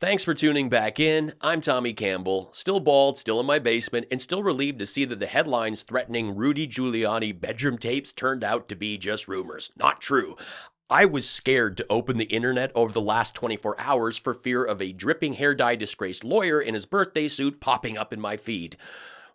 Thanks for tuning back in. I'm Tommy Campbell, still bald, still in my basement, and still relieved to see that the headlines threatening Rudy Giuliani bedroom tapes turned out to be just rumors, not true. I was scared to open the internet over the last 24 hours for fear of a dripping hair dye disgraced lawyer in his birthday suit popping up in my feed.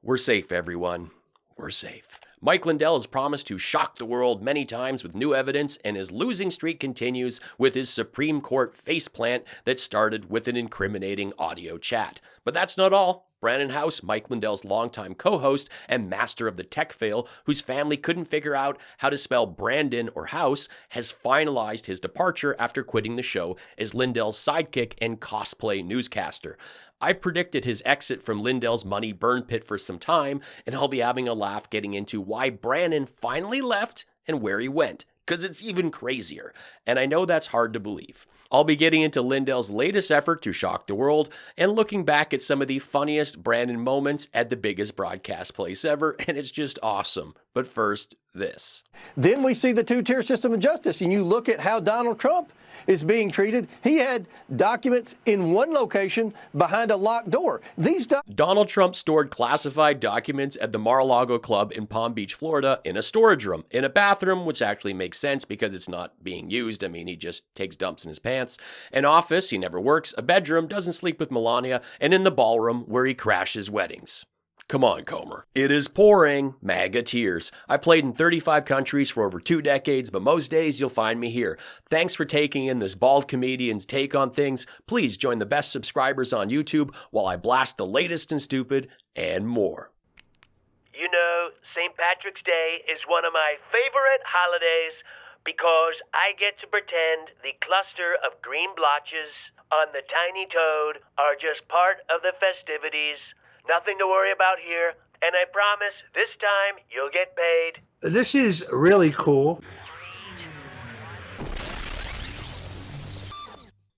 We're safe, everyone. We're safe. Mike Lindell has promised to shock the world many times with new evidence, and his losing streak continues with his Supreme Court faceplant that started with an incriminating audio chat. But that's not all. Brannon House, Mike Lindell's longtime co-host and master of the tech fail, whose family couldn't figure out how to spell Brandon or House, has finalized his departure after quitting the show as Lindell's sidekick and cosplay newscaster. I've predicted his exit from Lindell's money burn pit for some time, and I'll be having a laugh getting into why Brannon finally left and where he went, because it's even crazier, and I know that's hard to believe. I'll be getting into Lindell's latest effort to shock the world and looking back at some of the funniest Brannon moments at the biggest broadcast place ever, and it's just awesome. But first, this. Then we see the two-tier system of justice, and you look at how Donald Trump is being treated. He had documents in one location behind a locked door. Donald Trump stored classified documents at the Mar-a-Lago Club in Palm Beach, Florida, in a storage room, in a bathroom, which actually makes sense because it's not being used. I mean, he just takes dumps in his pants. An office, he never works. A bedroom, doesn't sleep with Melania. And in the ballroom, where he crashes weddings. Come on, Comer. It is pouring MAGA Tears. I played in 35 countries for over 2 decades, but most days you'll find me here. Thanks for taking in this bald comedian's take on things. Please join the best subscribers on YouTube while I blast the latest and stupid and more. You know, St. Patrick's Day is one of my favorite holidays because I get to pretend the cluster of green blotches on the tiny toad are just part of the festivities. Nothing to worry about here, and I promise this time you'll get paid. This is really cool.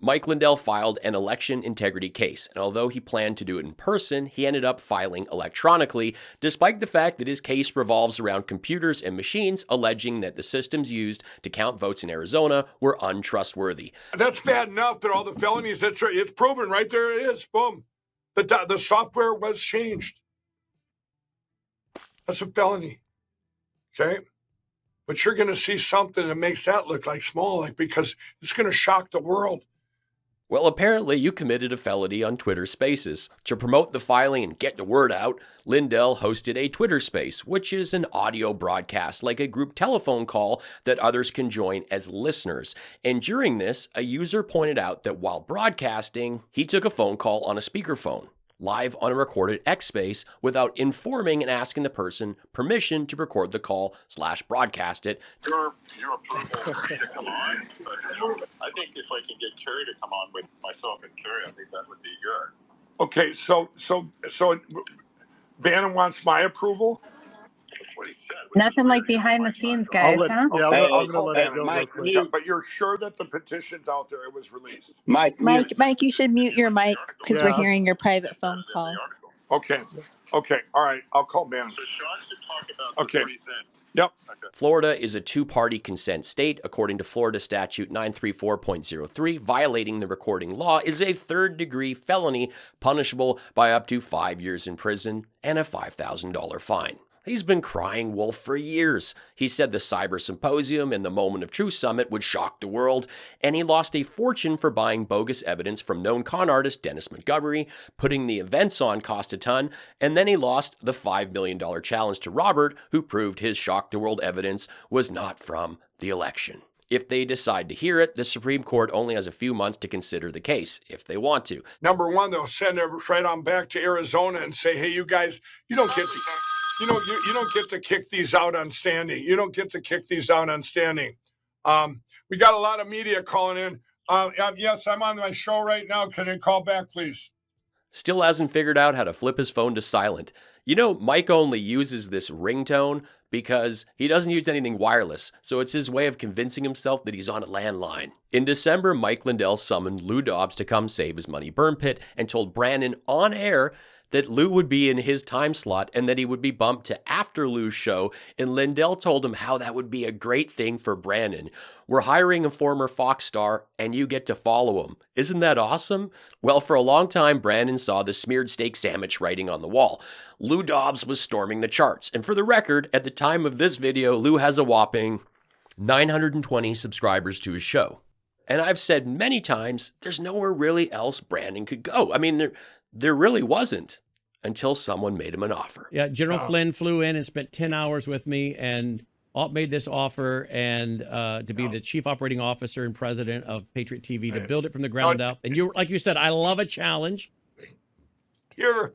Mike Lindell filed an election integrity case, and although he planned to do it in person, he ended up filing electronically, despite the fact that his case revolves around computers and machines alleging that the systems used to count votes in Arizona were untrustworthy. That's bad enough that all the felonies, that's right, it's proven right there it is, boom. The software was changed. That's a felony, okay? But you're going to see something that makes that look like small, like because it's going to shock the world. Well, apparently you committed a felony on Twitter Spaces. To promote the filing and get the word out, Lindell hosted a Twitter Space, which is an audio broadcast like a group telephone call that others can join as listeners. And during this, a user pointed out that while broadcasting, he took a phone call on a speakerphone, live on a recorded X Space, without informing and asking the person permission to record the call/broadcast it. Your approval for me to come on, but I think if I can get Kerry to come on with myself and Kerry, I think that would be good. Okay, so Bannon wants my approval? That's what he said. Nothing like behind the scenes, guys, huh? Yeah, I'm going to let it go real quick. But you're sure that the petition's out there, it was released? Mike, you should mute your mic because we're hearing your private phone call. Okay, all right, I'll call Bannon. So Sean should talk about this pretty thin. Yep. Okay. Florida is a two-party consent state. According to Florida Statute 934.03, violating the recording law is a third-degree felony punishable by up to 5 years in prison and a $5,000 fine. He's been crying wolf for years. He said the Cyber Symposium and the Moment of Truth Summit would shock the world, and he lost a fortune for buying bogus evidence from known con artist Dennis Montgomery. Putting the events on cost a ton, and then he lost the $5 million challenge to Robert, who proved his shock the world evidence was not from the election. If they decide to hear it, the Supreme Court only has a few months to consider the case, if they want to. Number one, they'll send it right on back to Arizona and say, hey, you guys, you don't get to... You don't get to kick these out on standing. You don't get to kick these out on standing. We got a lot of media calling in. Yes, I'm on my show right now. Can I call back, please? Still hasn't figured out how to flip his phone to silent. You know, Mike only uses this ringtone because he doesn't use anything wireless, so it's his way of convincing himself that he's on a landline. In December, Mike Lindell summoned Lou Dobbs to come save his money burn pit and told Brannon on air that Lou would be in his time slot and that he would be bumped to after Lou's show, and Lindell told him how that would be a great thing for Brannon. We're hiring a former Fox star, and you get to follow him. Isn't that awesome? Well, for a long time, Brannon saw the smeared steak sandwich writing on the wall. Lou Dobbs was storming the charts, and for the record, at the time of this video, Lou has a whopping 920 subscribers to his show. And I've said many times, there's nowhere really else Brannon could go. I mean, there really wasn't until someone made him an offer. Yeah, General Flynn flew in and spent 10 hours with me and made this offer and to be the chief operating officer and president of Patriot TV, to build it from the ground up. And you, like you said, I love a challenge. Here.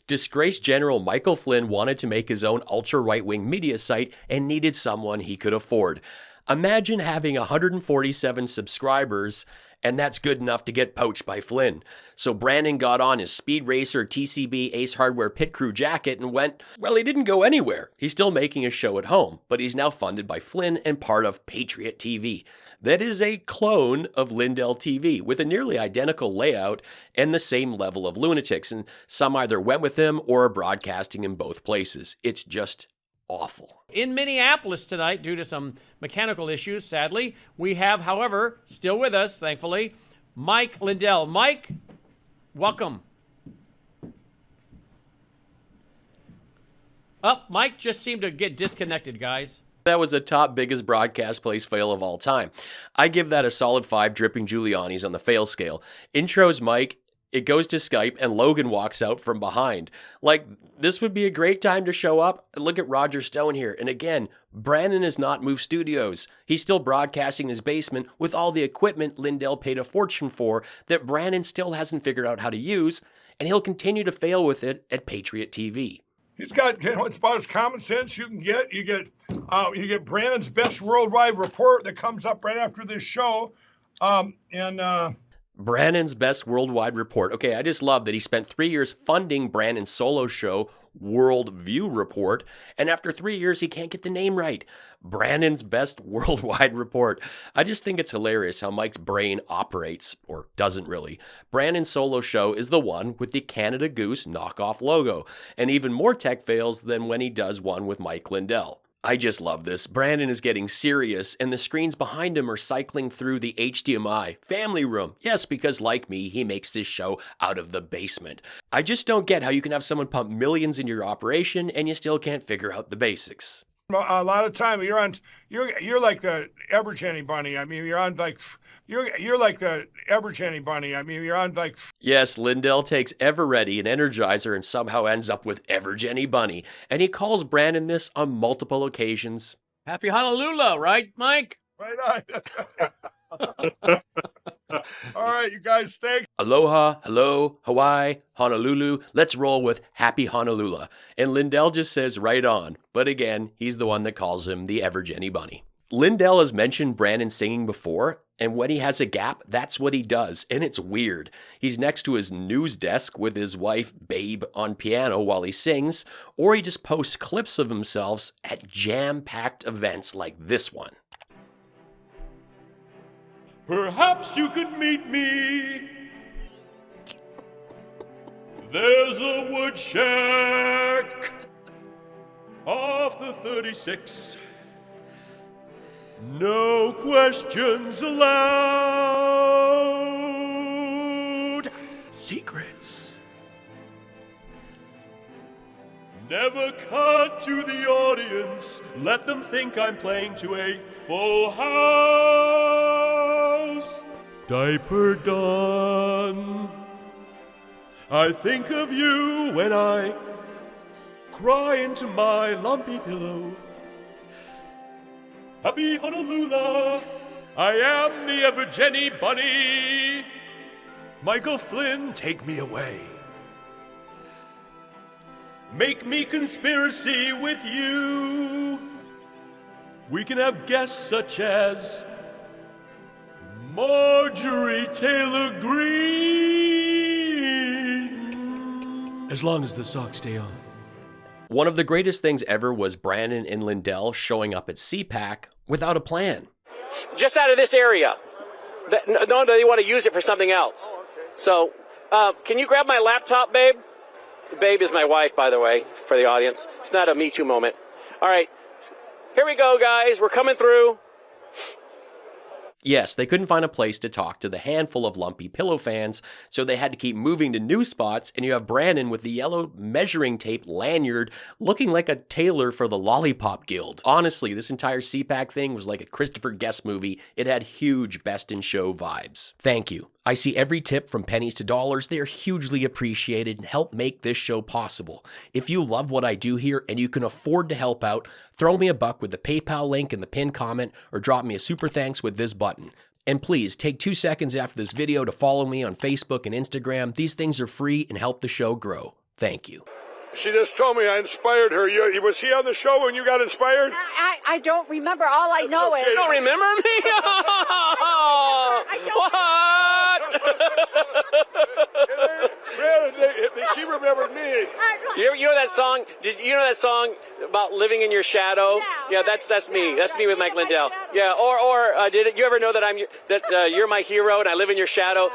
Disgraced General Michael Flynn wanted to make his own ultra-right-wing media site and needed someone he could afford. Imagine having 147 subscribers, and that's good enough to get poached by Flynn. So Brannon got on his Speed Racer TCB Ace Hardware pit crew jacket and went, well, he didn't go anywhere. He's still making a show at home, but he's now funded by Flynn and part of Patriot TV. That is a clone of Lindell TV with a nearly identical layout and the same level of lunatics, and some either went with him or are broadcasting in both places. It's just awful. In Minneapolis tonight, due to some mechanical issues, sadly, we have, however, still with us, thankfully, Mike Lindell. Mike, welcome. Mike just seemed to get disconnected, guys. That was a top biggest broadcast place fail of all time. I give that a solid 5 dripping Giuliani's on the fail scale. Intros Mike, it goes to Skype, and Logan walks out from behind. Like, this would be a great time to show up. Look at Roger Stone here. And again, Brannon has not moved studios. He's still broadcasting in his basement with all the equipment Lindell paid a fortune for that Brannon still hasn't figured out how to use, and he'll continue to fail with it at Patriot TV. He's got, it's about as common sense you can get. You get Brannon's Best Worldwide Report that comes up right after this show. Brannon's Best Worldwide Report. Okay, I just love that he spent 3 years funding Brannon's solo show, World View Report, and after 3 years, he can't get the name right. Brannon's Best Worldwide Report. I just think it's hilarious how Mike's brain operates, or doesn't really. Brannon's solo show is the one with the Canada Goose knockoff logo, and even more tech fails than when he does one with Mike Lindell. I just love this. Brannon is getting serious, and the screens behind him are cycling through the HDMI family room. Yes, because like me, he makes this show out of the basement. I just don't get how you can have someone pump millions in your operation and you still can't figure out the basics. A lot of time you're like the Ever-Jenny bunny. I mean, you're like the Ever-Jenny bunny. I mean, you're on like. Yes, Lindell takes Ever-Ready and Energizer and somehow ends up with Ever-Jenny bunny, and he calls Brannon this on multiple occasions. Happy Honolulu, right, Mike? Right on. All right, you guys, thanks. Aloha, hello, Hawaii, Honolulu. Let's roll with Happy Honolulu. And Lindell just says right on. But again, he's the one that calls him the Ever-Jenny bunny. Lindell has mentioned Brannon singing before, and when he has a gap, that's what he does, and it's weird. He's next to his news desk with his wife, Babe, on piano while he sings, or he just posts clips of himself at jam-packed events like this one. Perhaps you could meet me. There's a wood shack off the 36. No questions allowed. Secrets. Never cut to the audience. Let them think I'm playing to a full house. Diaper done. I think of you when I cry into my lumpy pillow. Happy Honolulu, I am the Ever-Jenny bunny. Michael Flynn, take me away. Make me conspiracy with you. We can have guests such as Marjorie Taylor Greene. As long as the socks stay on. One of the greatest things ever was Brannon and Lindell showing up at CPAC without a plan. Just out of this area. No, they want to use it for something else. So, can you grab my laptop, babe? Babe is my wife, by the way, for the audience. It's not a Me Too moment. All right. Here we go, guys. We're coming through. Yes, they couldn't find a place to talk to the handful of lumpy pillow fans, so they had to keep moving to new spots, and you have Brannon with the yellow measuring tape lanyard looking like a tailor for the Lollipop Guild. Honestly, this entire CPAC thing was like a Christopher Guest movie. It had huge Best in Show vibes. Thank you. I see every tip from pennies to dollars. They are hugely appreciated and help make this show possible. If you love what I do here and you can afford to help out, throw me a buck with the PayPal link in the pinned comment or drop me a super thanks with this button. And please take 2 seconds after this video to follow me on Facebook and Instagram. These things are free and help the show grow. Thank you. She just told me I inspired her. Was he on the show when you got inspired? I don't remember. All I know is... You don't remember me? She remembered me. You know that song? Did you know that song about living in your shadow? Yeah, that's me. That's me with Mike Lindell. Yeah, or did you ever know that you're my hero and I live in your shadow?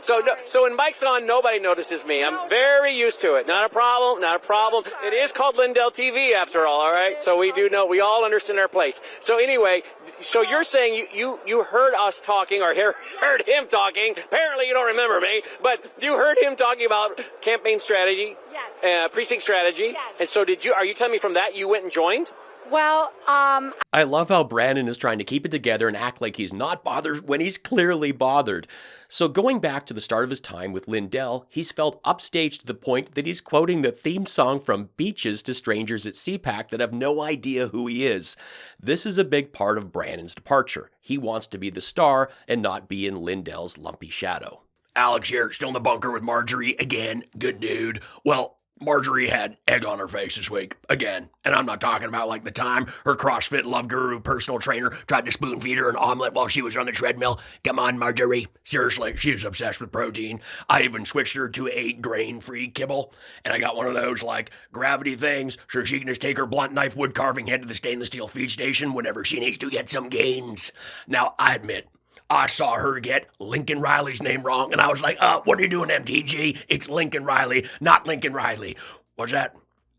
So when Mike's on, nobody notices me. I'm very used to it. Not a problem. Not a problem. It is called Lindell TV after all right? So we do know. We all understand our place. So anyway, so you're saying you heard us talking or heard him talking. Apparently you don't remember me, but you heard him talking about campaign strategy, yes, precinct strategy, yes. And so are you telling me from that you went and joined? Well, I love how Brannon is trying to keep it together and act like he's not bothered when he's clearly bothered. So going back to the start of his time with Lindell, he's felt upstaged to the point that he's quoting the theme song from Beaches to strangers at CPAC that have no idea who he is. This is a big part of Brannon's departure. He wants to be the star and not be in Lindell's lumpy shadow. Alex here, still in the bunker with Marjorie again. Good dude. Well, Marjorie had egg on her face this week, again. And I'm not talking about like the time her CrossFit love guru personal trainer tried to spoon feed her an omelet while she was on the treadmill. Come on, Marjorie. Seriously, she is obsessed with protein. I even switched her to a grain-free kibble. And I got one of those like gravity things so she can just take her blunt knife wood carving head to the stainless steel feed station whenever she needs to get some gains. Now, I admit, I saw her get Lincoln Riley's name wrong, and I was like, what are you doing, MTG? It's Lincoln Riley, not Lincoln Riley. What's that?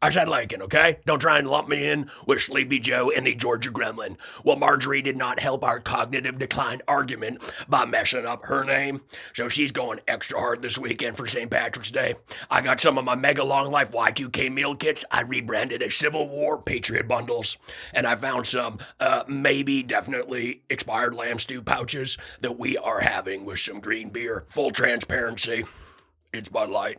I said Lincoln, okay? Don't try and lump me in with Sleepy Joe and the Georgia Gremlin. Well, Marjorie did not help our cognitive decline argument by messing up her name, so she's going extra hard this weekend for St. Patrick's Day. I got some of my Mega Long Life Y2K meal kits I rebranded as Civil War Patriot bundles, and I found some maybe definitely expired lamb stew pouches that we are having with some green beer. Full transparency, it's Bud Light.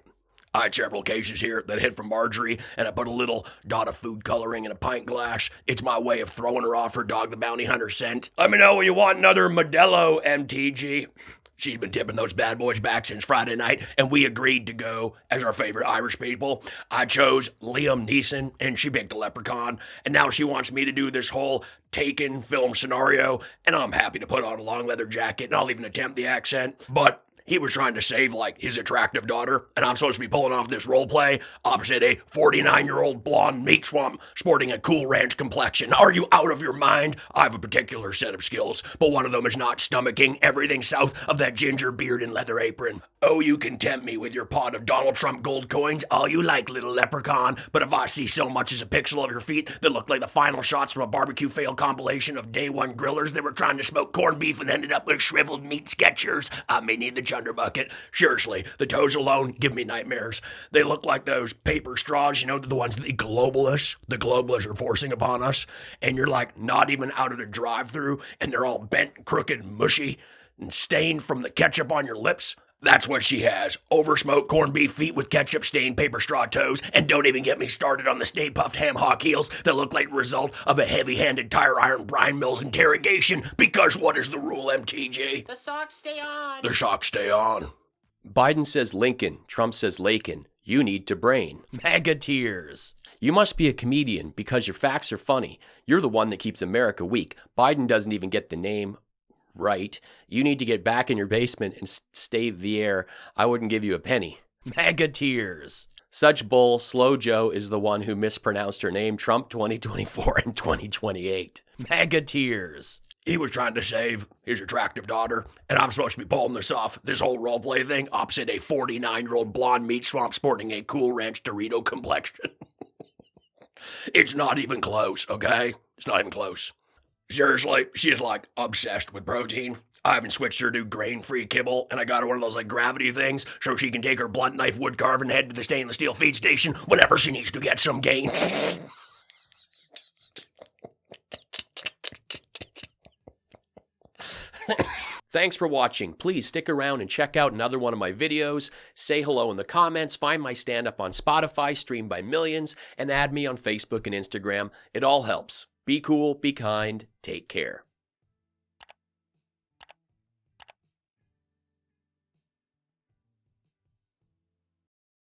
I had several cases here that hid from Marjorie, and I put a little dot of food coloring in a pint glass. It's my way of throwing her off her Dog the Bounty Hunter scent. Let me know when you want another Modelo, MTG. She's been tipping those bad boys back since Friday night, and we agreed to go as our favorite Irish people. I chose Liam Neeson, and she picked a leprechaun, and now she wants me to do this whole Taken film scenario, and I'm happy to put on a long leather jacket, and I'll even attempt the accent, but he was trying to save, like, his attractive daughter, and I'm supposed to be pulling off this role play opposite a 49-year-old blonde meat swamp sporting a Cool Ranch complexion. Are you out of your mind? I have a particular set of skills, but one of them is not stomaching everything south of that ginger beard and leather apron. Oh, you can tempt me with your pot of Donald Trump gold coins all you like, little leprechaun, but if I see so much as a pixel of your feet that look like the final shots from a barbecue fail compilation of day one grillers that were trying to smoke corned beef and ended up with shriveled meat sketchers, I may need the chunder bucket. Seriously, the toes alone give me nightmares. They look like those paper straws, you know, the ones that the globalists are forcing upon us, and you're like not even out of the drive-thru, and they're all bent, crooked, mushy, and stained from the ketchup on your lips. That's what she has. Oversmoked corned beef feet with ketchup-stained paper straw toes, and don't even get me started on the stay-puffed ham hock heels that look like the result of a heavy-handed tire iron Brian Mills interrogation, because what is the rule, MTG? the socks stay on. The socks stay on. Biden says Lincoln, Trump says Lakin. You need to brain. MAGA Tears. You must be a comedian because your facts are funny. You're the one that keeps America weak. Biden doesn't even get the name right. You need to get back in your basement and stay the air. I wouldn't give you a penny. MAGA Tears. Such bull, Slow Joe is the one who mispronounced her name, Trump 2024 and 2028. MAGA Tears. He was trying to save his attractive daughter, and I'm supposed to be pulling this off, this whole roleplay thing, opposite a 49-year-old blonde meat swamp sporting a Cool Ranch Dorito complexion. It's not even close, okay? It's not even close. Seriously, she is like obsessed with protein. I haven't switched her to grain-free kibble, and I got her one of those like gravity things so she can take her blunt knife wood carve and head to the stainless steel feed station whenever she needs to get some gain. Thanks for watching. Please stick around and check out another one of my videos. Say hello in the comments. Find my stand-up on Spotify, streamed by millions, and add me on Facebook and Instagram. It all helps. Be cool, be kind, take care.